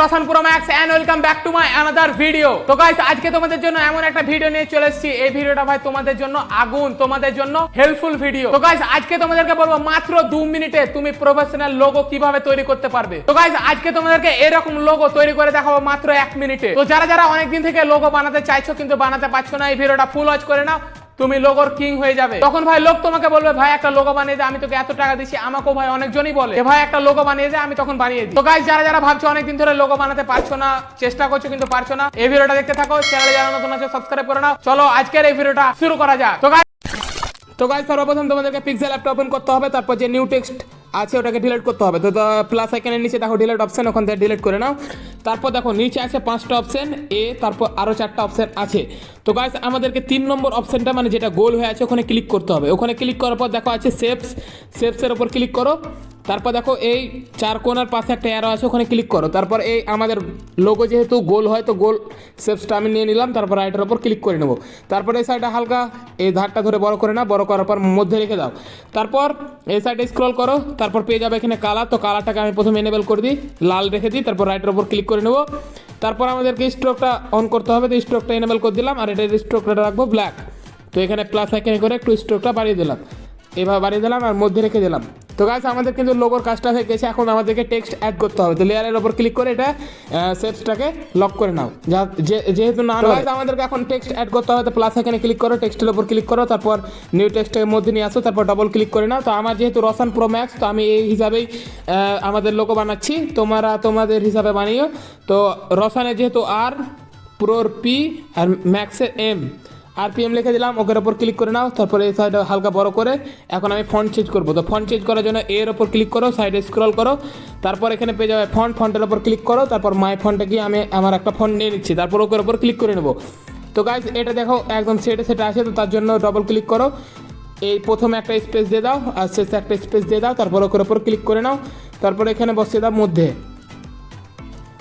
রসান pro max and welcome back to my another video. তো guys আজকে তোমাদের জন্য এমন একটা ভিডিও নিয়ে চলে এসেছি। এই ভিডিওটা ভাই তোমাদের জন্য আগুন, তোমাদের জন্য হেল্পফুল ভিডিও। তো গাইস আজকে তোমাদেরকে বলবো মাত্র 2 মিনিটে তুমি প্রফেশনাল লোগো কিভাবে তৈরি করতে পারবে। তো গাইস আজকে তোমাদেরকে এরকম লোগো তৈরি করে দেখাবো মাত্র 1 মিনিটে। তো যারা যারা অনেকদিন থেকে লোগো বানাতে চাইছো কিন্তু বানাতে পারছো না, এই ভিডিওটা ফুল ওয়াচ করে নাও, তুমি লোগোর কিং হয়ে যাবে। তখন ভাই লোক তোমাকে বলবে ভাই একটা লোগো বানিয়ে দে, আমি তোকে এত টাকা দিচ্ছি। আমাকেও ভাই অনেকজনই বলে ভাই একটা লোগো বানিয়ে দে, আমি তখন বানিয়ে দিই। তো গাইস যারা যারা ভাবছো অনেকদিন ধরে লোগো বানাতে পারছো না, চেষ্টা করছো কিন্তু পারছো না, এই ভিডিওটা দেখতে থাকো। চ্যানেলে যারা নতুন আছে সাবস্ক্রাইব করে নাও। চলো আজকের এই ভিডিওটা শুরু করা যাক। তো গাইস সর্বপ্রথম তোমাদেরকে পিক্সেল অ্যাপটা ওপেন করতে হবে, তারপর যে নিউ টেক্সট আছে ওটাকে ডিলিট করতে হবে। তো প্লাস আইকনের নিচে দেখো ডিলিট অপশন, ওখান থেকে ডিলিট করে নাও। তারপর দেখো নিচে আছে 5টা অপশন এ, তারপর আরো 4টা অপশন আছে। তো গাইস আমাদেরকে 3 নম্বর অপশনটা মানে যেটা গোল হয়ে আছে ওখানে ক্লিক করতে হবে। ওখানে ক্লিক করার পর দেখো আছে শেপসের উপর ক্লিক করো। তারপর দেখো এই 4 কোণার পাশে একটা অ্যারো আছে, ওখানে ক্লিক করো। তারপর এই আমাদের লোগো যেহেতু গোল হয় তো গোল শেপসটা আমি নিয়ে নিলাম। তারপর রাইটের উপর ক্লিক করে নেবো। তারপর এই সাইডে হালকা এই ধারটা ধরে বড় করে নাও, বড় করার পর মধ্যে রেখে দাও। তারপর এই সাইডে স্ক্রল করো, তারপর পেয়ে যাবে এখানে কালার। তো কালারটাকে আমি প্রথমে এনেবল করে দিই, লাল রেখে দিই। তারপর রাইটের উপর ক্লিক করে নেবো। তারপর আমাদেরকে স্ট্রোকটা অন করতে হবে, তো স্ট্রোকটা এনেবল করে দিলাম। আর এটার স্ট্রোকটা রাখবো ব্ল্যাক। তো এখানে প্লাস আইকনে করে একটু স্ট্রোকটা বাড়িয়ে দিলাম, এভাবে বাড়িয়ে দিলাম আর মধ্যে রেখে দিলাম। তো গাইস আমাদের কিন্তু লোগোর কাজটা হয়ে গেছে। এখন আমাদেরকে টেক্সট অ্যাড করতে হবে। তো লেয়ারের উপর ক্লিক করে এটা শেপসটাকে লক করে নাও, যেহেতু না গাইস আমাদেরকে এখন টেক্সট অ্যাড করতে হবে। তো প্লাস এখানে ক্লিক করো, টেক্সটের উপর ক্লিক করো, তারপর নিউ টেক্সটের মধ্যে নিয়ে আসো, তারপর ডবল ক্লিক করে নাও। তো আমার যেহেতু রসান প্রো ম্যাক্স, তো আমি এই হিসাবেই আমাদের লোগো বানাচ্ছি, তোমরা তোমাদের হিসাবে বানিও। তো রসানের যেহেতু আর, প্রোর পি আর ম্যাক্সের এম, আরপিএম লিখে দিলাম, ওকের ওপর ক্লিক করে নাও। তারপরে এই সাইডে হালকা বড় করে এখন আমি ফন্ট চেঞ্জ করবো। তো ফন্ট চেঞ্জ করার জন্য এর ওপর ক্লিক করো, সাইডে স্ক্রল করো, তারপর এখানে পেয়ে যাবে ফন্টের ওপর ক্লিক করো। তারপর মাই ফন্টে গিয়ে আমি আমার একটা ফন্ট নিয়ে নিচ্ছি, তারপর ওকের ওপর ক্লিক করে নেবো। তো গাইস এটা দেখো একদম সেটা আছে, তো তার জন্য ডবল ক্লিক করো, এই প্রথমে একটা স্পেস দিয়ে দাও আর শেষে একটা স্পেস দিয়ে দাও। তারপর ওকের ওপর ক্লিক করে নাও, তারপর এখানে বসিয়ে দাও মধ্যে।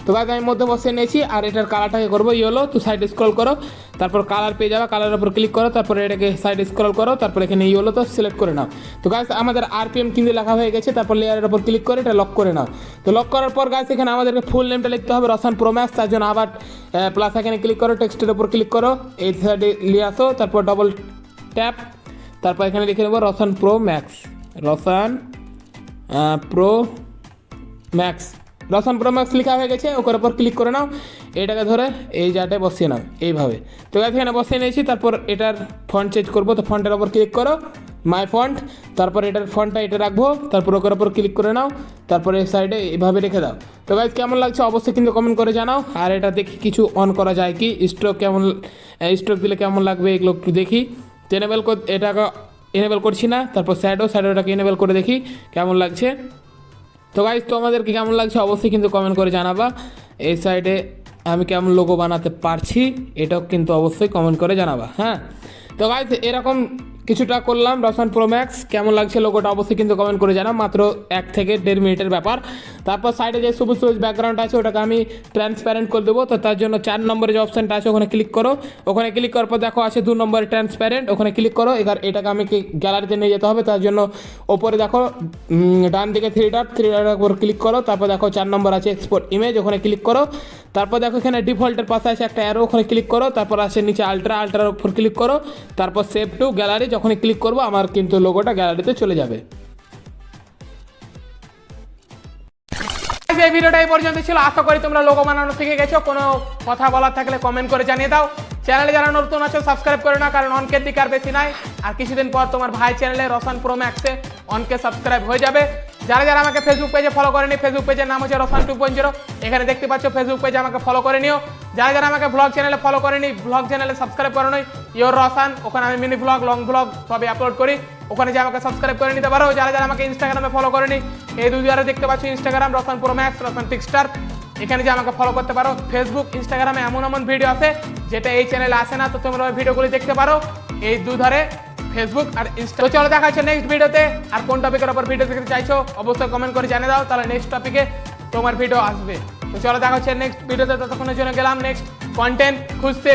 তো গাইস আমি মধ্যে বসিয়ে নিয়েছি। আর এটার কালারটাকে করবো ইয়েলো। তো সাইডে স্ক্রল করো, তারপর কালার পেয়ে যাবে, কালারের উপর ক্লিক করো, তারপর এটাকে সাইডে স্ক্রল করো, তারপর এখানে ইয়েলো তো সিলেক্ট করে নাও। তো গাইস আমাদের আরপিএম কিন্তু লেখা হয়ে গেছে। তারপর লেয়ারের উপর ক্লিক করে এটা লক করে নাও। তো লক করার পর গাইস এখানে আমাদেরকে ফুল নেমটা লিখতে হবে রসান প্রো ম্যাক্স। তার জন্য আবার প্লাস এখানে ক্লিক করো, টেক্সটের উপর ক্লিক করো, এই সাইডে নিয়ে আসো, তারপর ডবল ট্যাপ, তারপর এখানে লিখে নেবো Roshan pro max, Roshan pro max, Roshan pro max লেখা হয়ে গেছে। ওর উপর ক্লিক করে নাও, এটাকে ধরে এই জায়গাটায় বসিয়ে নাও এইভাবে। তো এখানে বসিয়ে নিয়েছি। তারপর এটার ফন্ট চেঞ্জ করবো, তো ফন্টের ওপর ক্লিক করো, মাই ফন্ট, তারপর এটার ফন্টটা এটা রাখবো, তারপর ওর উপর ক্লিক করে নাও, তারপর এই সাইডে এইভাবে রেখে দাও। তো গাইস কেমন লাগছে অবশ্যই কিন্তু কমেন্ট করে জানাও। আর এটা দেখি কিছু অন করা যায় কি, স্ট্রোক দিলে কেমন লাগবে এগুলো একটু দেখি। এনেবেল এটাকে এনেবেল করছি না। তারপর শ্যাডোটাকে এনেবেল করে দেখি কেমন লাগছে। তো গাইস তোমাদেরকে কেমন লাগছে অবশ্যই কিন্তু কমেন্ট করে জানাবা। এই সাইডে আমি কেমন লোগো বানাতে পারছি এটাও কিন্তু অবশ্যই কমেন্ট করে জানাবা। হ্যাঁ তো গাইস এরকম কিছুটা করলাম রসান প্রো ম্যাক্স। কেমন লাগছে লোগোটা অবশ্যই কিন্তু কমেন্ট করে জানাও। মাত্র 1 থেকে 1.5 মিনিটের ব্যাপার। তারপর সাইডে যে সবুজ ব্যাকগ্রাউন্ড আছে ওটাকে আমি ট্রান্সপ্যারেন্ট করে দেবো। তো তার জন্য 4 নম্বরে যে অপশানটা আছে ওখানে ক্লিক করো। ওখানে ক্লিক করার পর দেখো আছে 2 নম্বরে ট্রান্সপ্যারেন্ট, ওখানে ক্লিক করো। এটাকে আমি গ্যালারিতে নিয়ে যেতে হবে, তার জন্য ওপরে দেখো ডান দিকে 3 ডট উপর ক্লিক করো। তারপর দেখো 4 নম্বর আছে এক্সপোর্ট ইমেজ, ওখানে ক্লিক করো। তারপর দেখো এখানে ডিফল্টের পাশে আছে একটা অ্যারো, ওখানে ক্লিক করো। তারপর আছে নিচে আল্ট্রার উপর ক্লিক করো। তারপর সেভ টু গ্যালারি যখন ক্লিক করবো আমার কিন্তু লোগোটা গ্যালারিতে চলে যাবে। এই ভিডিওটা এই পর্যন্ত ছিল। আশা করি তোমরা লোগো বানানো শিখে গেছো। কোনো কথা বলার থাকলে কমেন্ট করে জানিয়ে দাও। চ্যানেলে যারা নতুন আছো সাবস্ক্রাইব করে না, কারণ অনকের দিকে আর বেশি নাই। আর কিছুদিন পর তোমার ভাই চ্যানেলে রসান প্রো ম্যাক্সে অনকে সাবস্ক্রাইব হয়ে যাবে। যারা যারা আমাকে ফেসবুক পেজে ফলো করেনি, ফেসবুক পেজের নাম হচ্ছে রসান 2.0, এখানে দেখতে পাচ্ছ ফেসবুক পেজে আমাকে ফলো করে নিও। যারা যারা আমাকে ব্লগ চ্যানেলে ফলো করেনি, ব্লগ চ্যানেলে সাবস্ক্রাইব করে নই ইয়োর রসান, ওখানে আমি মিনি ব্লগ, লং ব্লগ সবই আপলোড করি, ওখানে যে আমাকে সাবস্ক্রাইব করে নিতে পারো। যারা যারা আমাকে ইনস্টাগ্রামে ফলো করেনি, এই দুইবারে দেখতে পাচ্ছ ইনস্টাগ্রাম রসান প্রো ম্যাক্স, রসান টিকস্টার, এখানে যে আমাকে ফলো করতে পারো। ফেসবুক ইনস্টাগ্রামে এমন ভিডিও আছে যেটা এই চ্যানেলে আসে না, তো তোমরা ওই ভিডিওগুলি দেখতে পারো এই দুধারে ফেসবুক আর ইনস্টা। তো চলো দেখা হচ্ছে নেক্সট ভিডিওতে। আর কোন টপিকের উপর ভিডিও দেখতে চাইছো অবশ্যই কমেন্ট করে জানিয়ে দাও, তাহলে নেক্সট টপিকে তোমার ভিডিও আসবে। তো চলো দেখা হচ্ছে নেক্সট ভিডিওতে। ততক্ষণের জন্য গেলাম নেক্সট কন্টেন্ট খুঁজতে।